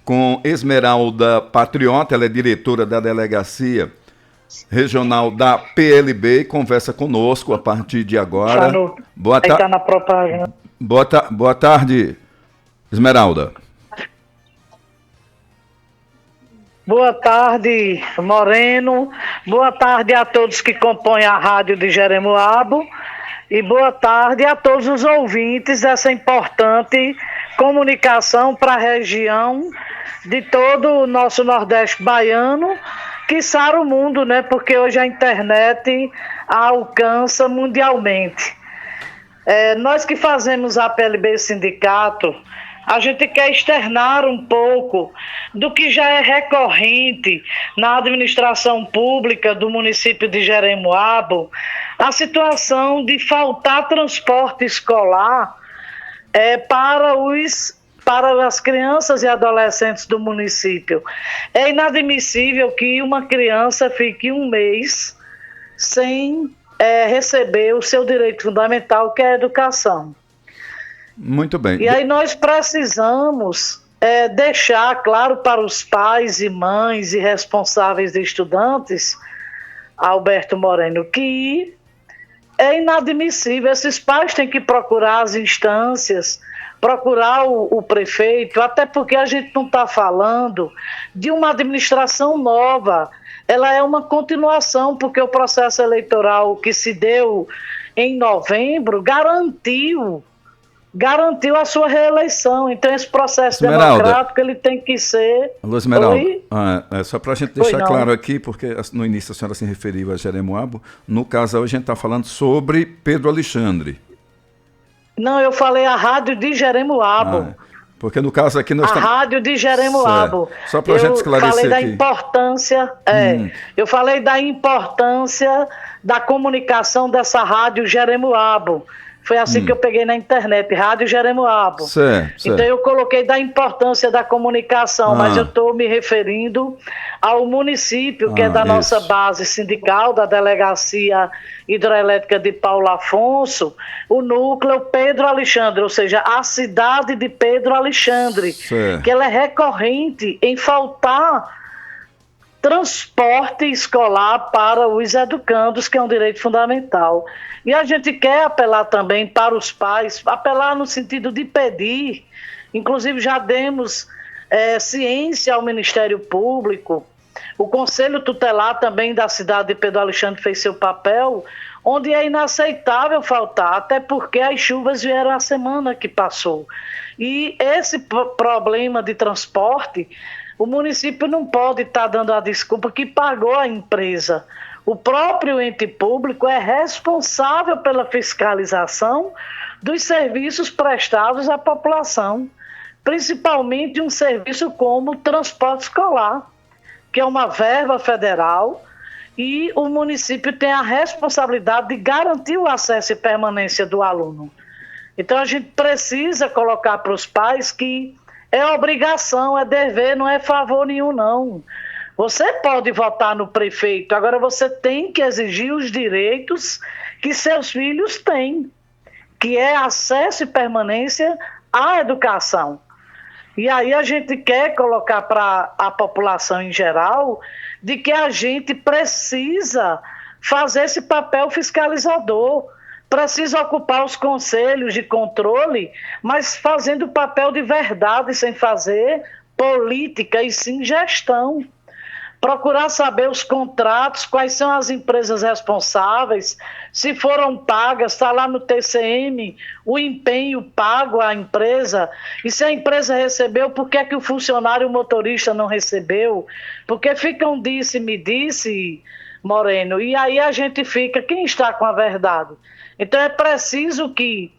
com Esmeralda Patriota, ela é diretora da Delegacia Regional da PLB e conversa conosco a partir de agora. Boa tarde. Tá na propaganda. Boa tarde, Esmeralda. Boa tarde, Moreno. Boa tarde a todos que compõem a rádio de Jeremoabo. E boa tarde a todos os ouvintes dessa importante comunicação para a região de todo o nosso Nordeste baiano, quiçá o mundo, né? Porque hoje a internet alcança mundialmente. Nós que fazemos a PLB Sindicato, a gente quer externar um pouco do que já é recorrente na administração pública do município de Jeremoabo, a situação de faltar transporte escolar para as crianças e adolescentes do município. É inadmissível que uma criança fique um mês sem receber o seu direito fundamental, que é a educação. Muito bem. E aí nós precisamos deixar claro para os pais e mães e responsáveis de estudantes, Alberto Moreno, que é inadmissível. Esses pais têm que procurar as instâncias, procurar o prefeito, até porque a gente não está falando de uma administração nova. Ela é uma continuação, porque o processo eleitoral que se deu em novembro garantiu a sua reeleição. Então esse processo Esmeralda, democrático ele tem que ser... Alô, Esmeralda, só para a gente deixar claro aqui, porque no início a senhora se referiu a Jeremoabo, no caso hoje a gente está falando sobre Pedro Alexandre. Não, eu falei a rádio de Jeremoabo. Porque no caso aqui nós estamos... rádio de Jeremoabo. Só para a gente esclarecer falei da aqui. Eu falei da importância da comunicação dessa rádio Jeremoabo. Foi assim que eu peguei na internet, Rádio Jeremoabo. Certo. Então eu coloquei da importância da comunicação, mas eu estou me referindo ao município, que é da nossa base sindical, da Delegacia Hidroelétrica de Paulo Afonso, o núcleo Pedro Alexandre, ou seja, a cidade de Pedro Alexandre, que ela é recorrente em faltar transporte escolar para os educandos, que é um direito fundamental. E a gente quer apelar também para os pais, apelar no sentido de pedir, inclusive já demos ciência ao Ministério Público, o Conselho Tutelar também da cidade de Pedro Alexandre fez seu papel, onde é inaceitável faltar, até porque as chuvas vieram a semana que passou. E esse problema de transporte, o município não pode estar dando a desculpa que pagou a empresa. O próprio ente público é responsável pela fiscalização dos serviços prestados à população, principalmente um serviço como o transporte escolar, que é uma verba federal, e o município tem a responsabilidade de garantir o acesso e permanência do aluno. Então a gente precisa colocar para os pais que é obrigação, é dever, não é favor nenhum, não. Você pode votar no prefeito, agora você tem que exigir os direitos que seus filhos têm, que é acesso e permanência à educação. E aí a gente quer colocar para a população em geral de que a gente precisa fazer esse papel fiscalizador, precisa ocupar os conselhos de controle, mas fazendo o papel de verdade, sem fazer política e sim gestão. Procurar saber os contratos, quais são as empresas responsáveis, se foram pagas, está lá no TCM o empenho pago à empresa, e se a empresa recebeu, por que é que o funcionário, o motorista não recebeu? Porque fica um disse-me disse, Moreno, e aí a gente fica, quem está com a verdade? Então é preciso que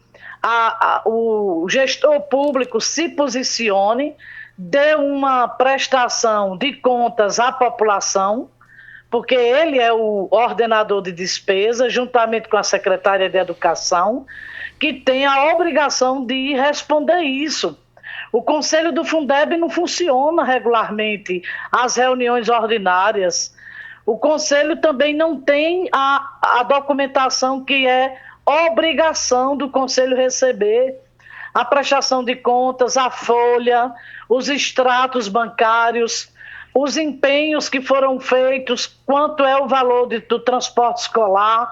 o gestor público se posicione, dê uma prestação de contas à população, porque ele é o ordenador de despesa, juntamente com a secretária de Educação, que tem a obrigação de responder isso. O Conselho do Fundeb não funciona regularmente, as reuniões ordinárias. O Conselho também não tem a documentação que é obrigação do Conselho receber. a prestação de contas, a folha, os extratos bancários, os empenhos que foram feitos, quanto é o valor do transporte escolar,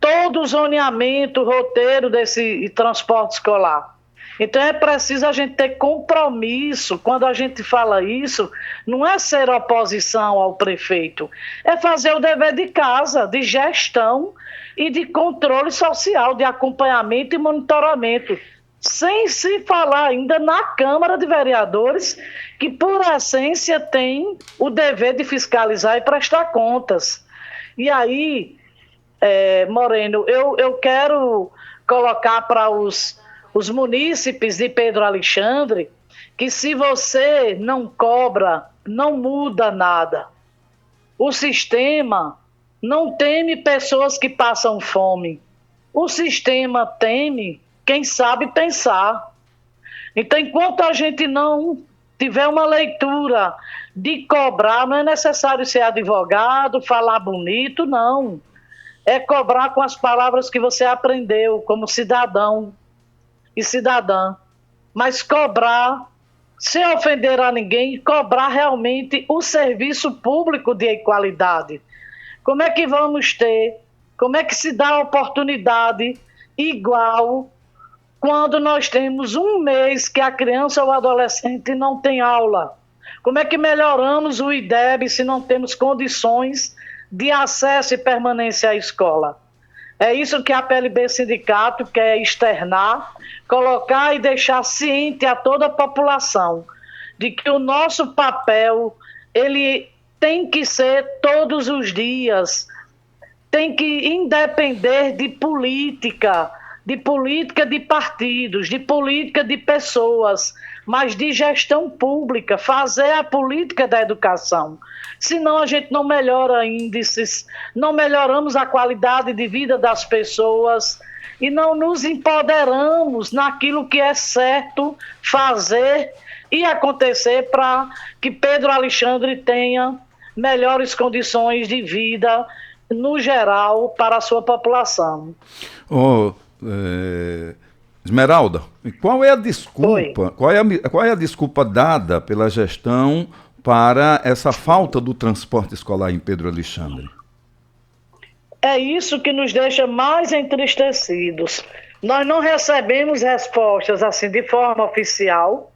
todo o zoneamento, o roteiro desse transporte escolar. Então é preciso a gente ter compromisso. Quando a gente fala isso, não é ser oposição ao prefeito, é fazer o dever de casa, de gestão e de controle social, de acompanhamento e monitoramento. Sem se falar ainda na Câmara de Vereadores, que por essência tem o dever de fiscalizar e prestar contas. E aí, Moreno, eu quero colocar para os munícipes de Pedro Alexandre que se você não cobra, não muda nada. O sistema não teme pessoas que passam fome. O sistema teme quem sabe pensar. Então, enquanto a gente não tiver uma leitura de cobrar, não é necessário ser advogado, falar bonito, não. É cobrar com as palavras que você aprendeu como cidadão e cidadã. Mas cobrar sem ofender a ninguém, cobrar realmente o serviço público de qualidade. Como é que vamos ter? Como é que se dá a oportunidade igual quando nós temos um mês que a criança ou o adolescente não tem aula? Como é que melhoramos o IDEB se não temos condições de acesso e permanência à escola? É isso que a PLB Sindicato quer externar, colocar e deixar ciente a toda a população de que o nosso papel, ele tem que ser todos os dias, tem que independer de política de partidos, de política de pessoas, mas de gestão pública, fazer a política da educação. Senão a gente não melhora índices, não melhoramos a qualidade de vida das pessoas e não nos empoderamos naquilo que é certo fazer e acontecer para que Pedro Alexandre tenha melhores condições de vida, no geral, para a sua população. Esmeralda, qual é a desculpa? Qual é a desculpa dada pela gestão para essa falta do transporte escolar em Pedro Alexandre? É isso que nos deixa mais entristecidos. Nós não recebemos respostas assim de forma oficial.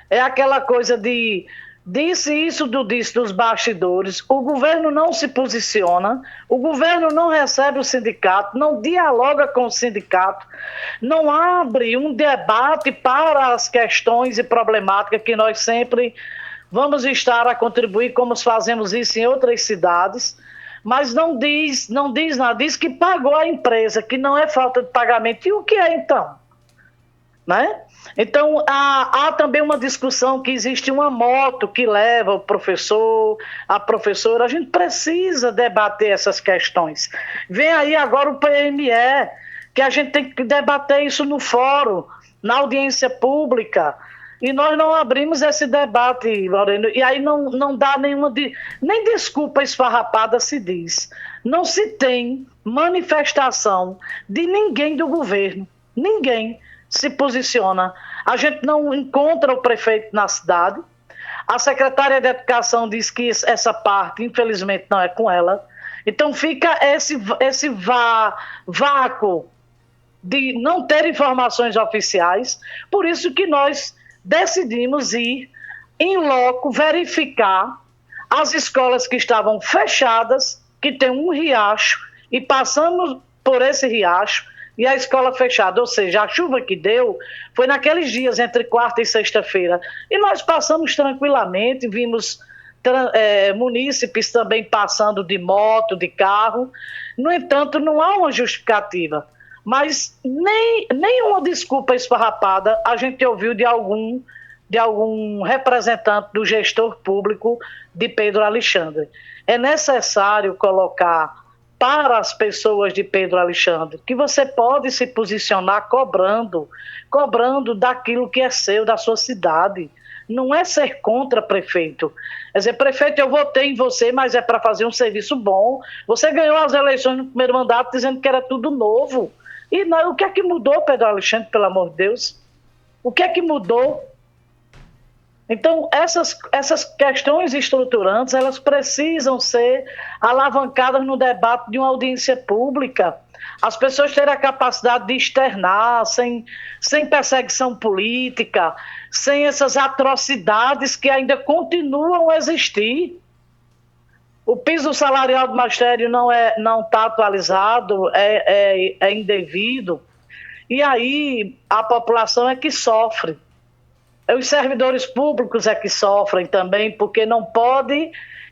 É aquela coisa de disse isso, disse dos bastidores. O governo não se posiciona, o governo não recebe o sindicato, não dialoga com o sindicato, não abre um debate para as questões e problemáticas que nós sempre vamos estar a contribuir, como fazemos isso em outras cidades, mas não diz nada, diz que pagou a empresa, que não é falta de pagamento. E o que é então? Né? Então, há também uma discussão que existe uma moto que leva o professor, a professora. A gente precisa debater essas questões. Vem aí agora o PME, que a gente tem que debater isso no fórum, na audiência pública. E nós não abrimos esse debate, Lorena. E aí não dá nem desculpa esfarrapada se diz. Não se tem manifestação de ninguém do governo. Ninguém se posiciona. A gente não encontra o prefeito na cidade. A secretária de Educação diz que essa parte, infelizmente, não é com ela. Então fica esse vácuo de não ter informações oficiais. Por isso que nós decidimos ir em loco verificar as escolas que estavam fechadas, que tem um riacho, e passamos por esse riacho, e a escola fechada, ou seja, a chuva que deu foi naqueles dias entre quarta e sexta-feira. E nós passamos tranquilamente, vimos munícipes também passando de moto, de carro. No entanto, não há uma justificativa. Mas nenhuma desculpa esfarrapada a gente ouviu de algum representante do gestor público de Pedro Alexandre. É necessário colocar para as pessoas de Pedro Alexandre que você pode se posicionar cobrando daquilo que é seu, da sua cidade. Não é ser contra prefeito. Quer dizer, prefeito, eu votei em você, mas é para fazer um serviço bom. Você ganhou as eleições no primeiro mandato dizendo que era tudo novo. E o que é que mudou, Pedro Alexandre, pelo amor de Deus? O que é que mudou? Então, essas questões estruturantes, elas precisam ser alavancadas no debate de uma audiência pública. As pessoas terem a capacidade de externar, sem perseguição política, sem essas atrocidades que ainda continuam a existir. O piso salarial do magistério não está atualizado, é indevido. E aí a população é que sofre. Os servidores públicos é que sofrem também, porque não pode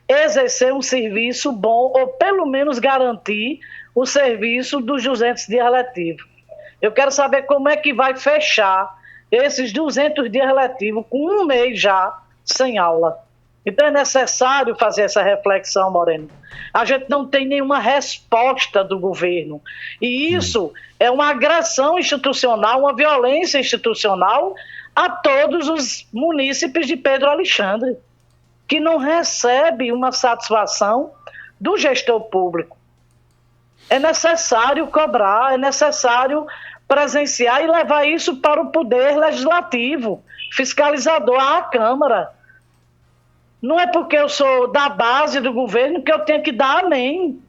exercer um serviço bom, ou pelo menos garantir o serviço dos 200 dias letivos. Eu quero saber como é que vai fechar esses 200 dias letivos com um mês já sem aula. Então é necessário fazer essa reflexão, Moreno. A gente não tem nenhuma resposta do governo. E isso é uma agressão institucional, uma violência institucional a todos os munícipes de Pedro Alexandre, que não recebe uma satisfação do gestor público. É necessário cobrar, é necessário presenciar e levar isso para o poder legislativo, fiscalizador, à Câmara. Não é porque eu sou da base do governo que eu tenho que dar amém.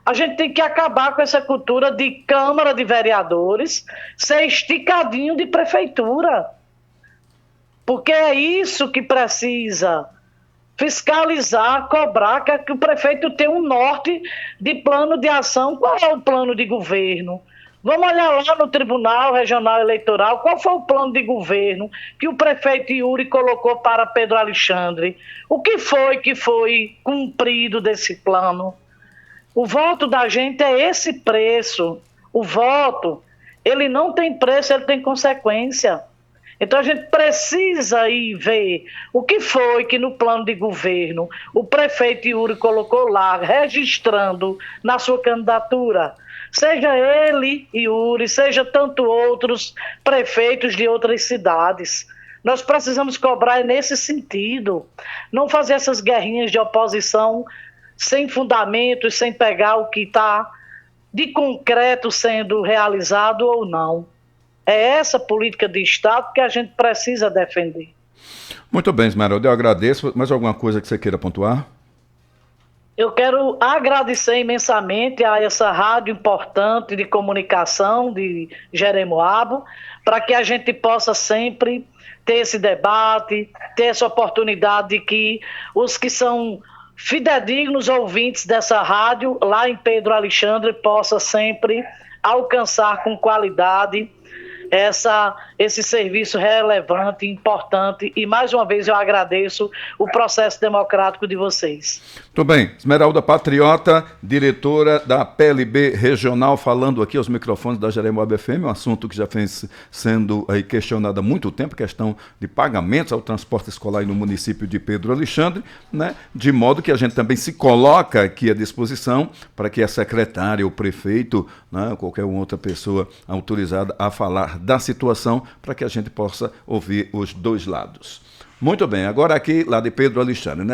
A gente tem que acabar com essa cultura de Câmara de Vereadores ser esticadinho de prefeitura. Porque é isso que precisa fiscalizar, cobrar, que o prefeito tenha um norte de plano de ação. Qual é o plano de governo? Vamos olhar lá no Tribunal Regional Eleitoral, qual foi o plano de governo que o prefeito Yuri colocou para Pedro Alexandre? O que foi cumprido desse plano? O voto da gente é esse preço. O voto, ele não tem preço, ele tem consequência. Então a gente precisa ir ver o que foi que no plano de governo o prefeito Yuri colocou lá, registrando na sua candidatura. Seja ele, Yuri, seja tanto outros prefeitos de outras cidades. Nós precisamos cobrar nesse sentido. Não fazer essas guerrinhas de oposição sem fundamentos, sem pegar o que está de concreto sendo realizado ou não. É essa política de Estado que a gente precisa defender. Muito bem, Esmeralda, eu agradeço. Mais alguma coisa que você queira pontuar? Eu quero agradecer imensamente a essa rádio importante de comunicação de Jeremoabo, para que a gente possa sempre ter esse debate, ter essa oportunidade de que os que são fidedignos ouvintes dessa rádio, lá em Pedro Alexandre, possa sempre alcançar com qualidade esse serviço relevante, importante, e mais uma vez eu agradeço o processo democrático de vocês. Muito bem, Esmeralda Patriota, diretora da PLB Regional, falando aqui aos microfones da Jeremoabo FM, um assunto que já vem sendo aí questionado há muito tempo, questão de pagamentos ao transporte escolar no município de Pedro Alexandre, né? De modo que a gente também se coloca aqui à disposição para que a secretária, o prefeito, né, ou qualquer outra pessoa autorizada a falar da situação, para que a gente possa ouvir os dois lados. Muito bem, agora aqui lá de Pedro Alexandre, né?